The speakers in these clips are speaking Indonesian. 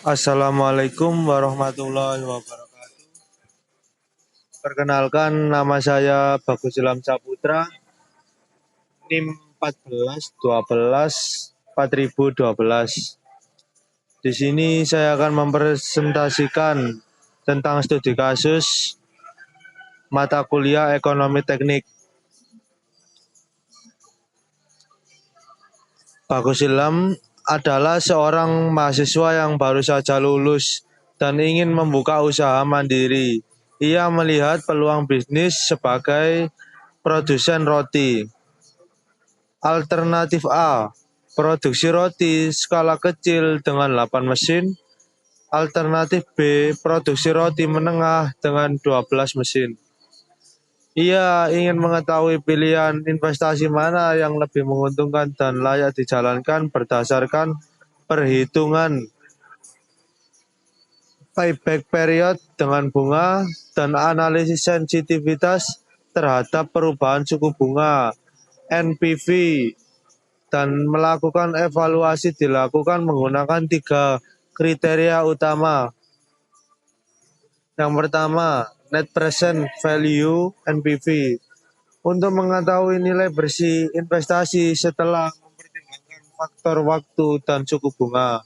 Assalamualaikum warahmatullahi wabarakatuh. Perkenalkan, nama saya Bagus Ilham Saputra, NIM 1412 4012. Di sini saya akan mempresentasikan tentang studi kasus mata kuliah Ekonomi Teknik. Bagus Ilham adalah seorang mahasiswa yang baru saja lulus dan ingin membuka usaha mandiri. Ia melihat peluang bisnis sebagai produsen roti. Alternatif A, produksi roti skala kecil dengan 8 mesin. Alternatif B, produksi roti menengah dengan 12 mesin. Ia ingin mengetahui pilihan investasi mana yang lebih menguntungkan dan layak dijalankan berdasarkan perhitungan payback period dengan bunga dan analisis sensitivitas terhadap perubahan suku bunga, NPV, dan melakukan evaluasi dilakukan menggunakan 3 kriteria utama. Yang pertama, net present value (NPV), untuk mengetahui nilai bersih investasi setelah mempertimbangkan faktor waktu dan suku bunga.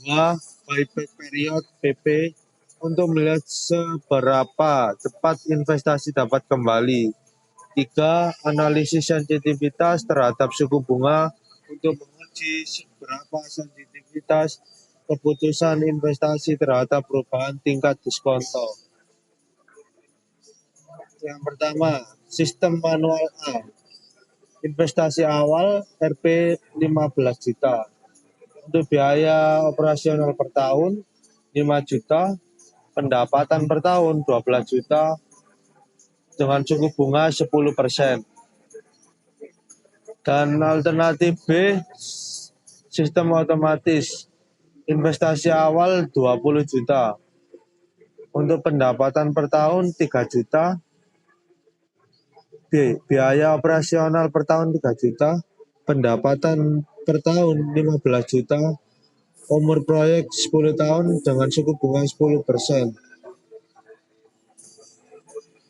2. Buyback period (BP), untuk melihat seberapa cepat investasi dapat kembali. 3. Analisis sensitivitas terhadap suku bunga, untuk menguji seberapa sensitivitas keputusan investasi terhadap perubahan tingkat diskonto. Yang pertama, sistem manual A. Investasi awal Rp 15 juta. Untuk biaya operasional per tahun 5 juta, pendapatan per tahun 12 juta, dengan suku bunga 10%. Dan alternatif B, sistem otomatis. Investasi awal 20 juta. Untuk pendapatan per tahun 3 juta. B, biaya operasional per tahun 3 juta. Pendapatan per tahun 15 juta. Umur proyek 10 tahun dengan suku bunga 10%.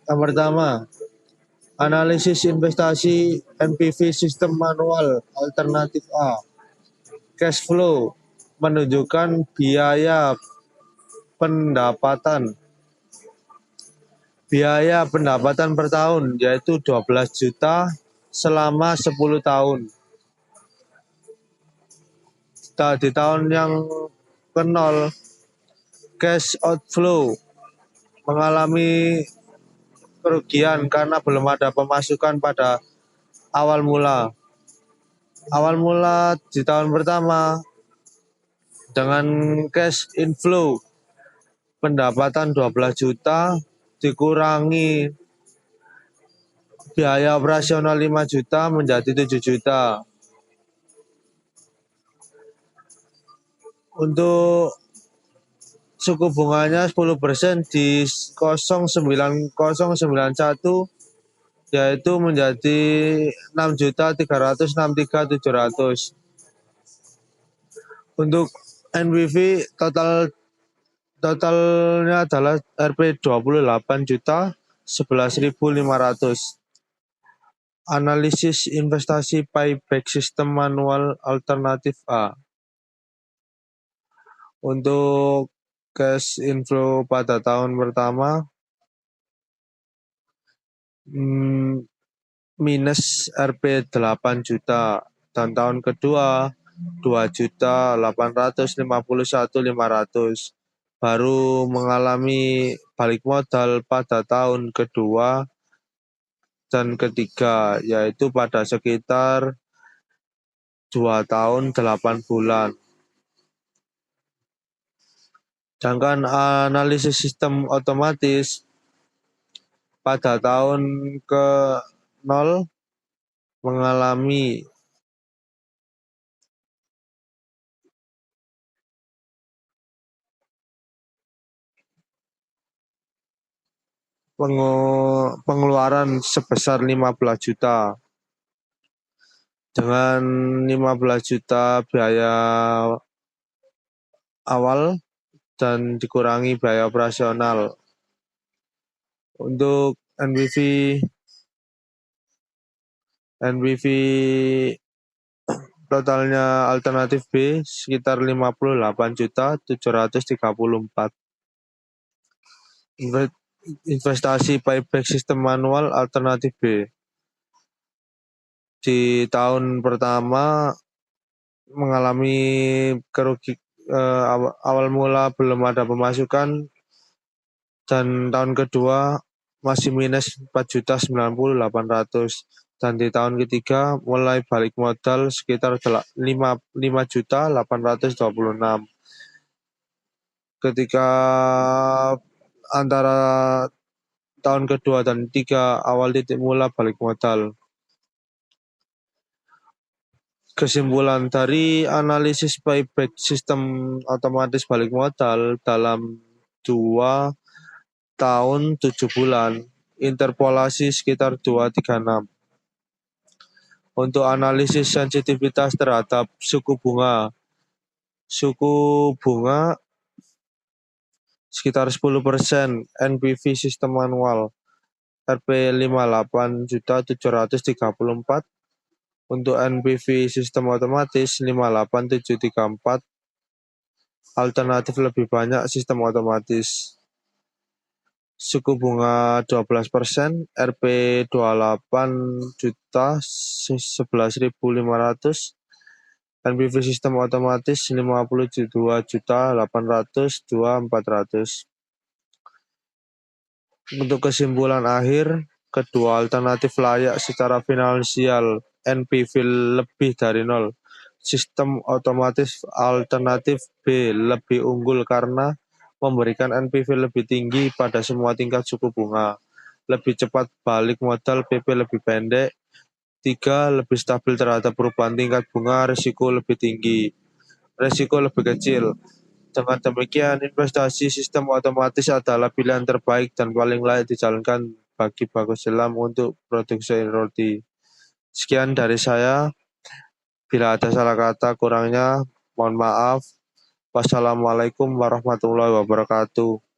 Yang pertama, analisis investasi NPV sistem manual alternatif A. Cash flow menunjukkan biaya pendapatan. Biaya pendapatan per tahun yaitu 12 juta selama 10 tahun. Di tahun yang ke-0, cash outflow mengalami kerugian karena belum ada pemasukan pada awal mula. Awal mula di tahun pertama dengan cash inflow pendapatan 12 juta dikurangi biaya operasional 5 juta menjadi 7 juta. Untuk suku bunganya 10% di 09091 yaitu menjadi 6.363.700. Untuk NPV totalnya adalah Rp 28 juta 11.500. Analisis investasi payback sistem manual alternatif A. Untuk cash inflow pada tahun pertama minus Rp 8 juta dan tahun kedua 2.851.500, baru mengalami balik modal pada tahun kedua dan ketiga, yaitu pada sekitar 2 tahun 8 bulan. Sedangkan analisis sistem otomatis pada tahun ke-0 mengalami pengeluaran sebesar 15 juta. Dengan 15 juta biaya awal dan dikurangi biaya operasional. Untuk NPV totalnya alternatif B sekitar 58.734. Investasi buyback sistem manual alternatif B. Di tahun pertama mengalami awal mula belum ada pemasukan, dan tahun kedua masih minus 4.090.800, dan di tahun ketiga mulai balik modal sekitar 5.826. Ketika antara tahun kedua dan ketiga awal titik mula balik modal. Kesimpulan dari analisis buyback sistem otomatis balik modal dalam 2 tahun 7 bulan, interpolasi sekitar 236. Untuk analisis sensitivitas terhadap suku bunga sekitar 10%, NPV sistem manual Rp 58.734, untuk NPV sistem otomatis 58.734, alternatif lebih banyak sistem otomatis. Suku bunga 12%, Rp 28.011.500, NPV sistem otomatis 52.800.400. Untuk kesimpulan akhir, kedua alternatif layak secara finansial, NPV lebih dari 0. Sistem otomatis alternatif B lebih unggul karena memberikan NPV lebih tinggi pada semua tingkat suku bunga, lebih cepat balik modal, PP lebih pendek. 3. Lebih stabil terhadap perubahan tingkat bunga, risiko lebih tinggi, risiko lebih kecil. Dengan demikian, investasi sistem otomatis adalah pilihan terbaik dan paling layak dijalankan bagi Bagus Selam untuk produksi roti. Sekian dari saya. Bila ada salah kata kurangnya, mohon maaf. Wassalamualaikum warahmatullahi wabarakatuh.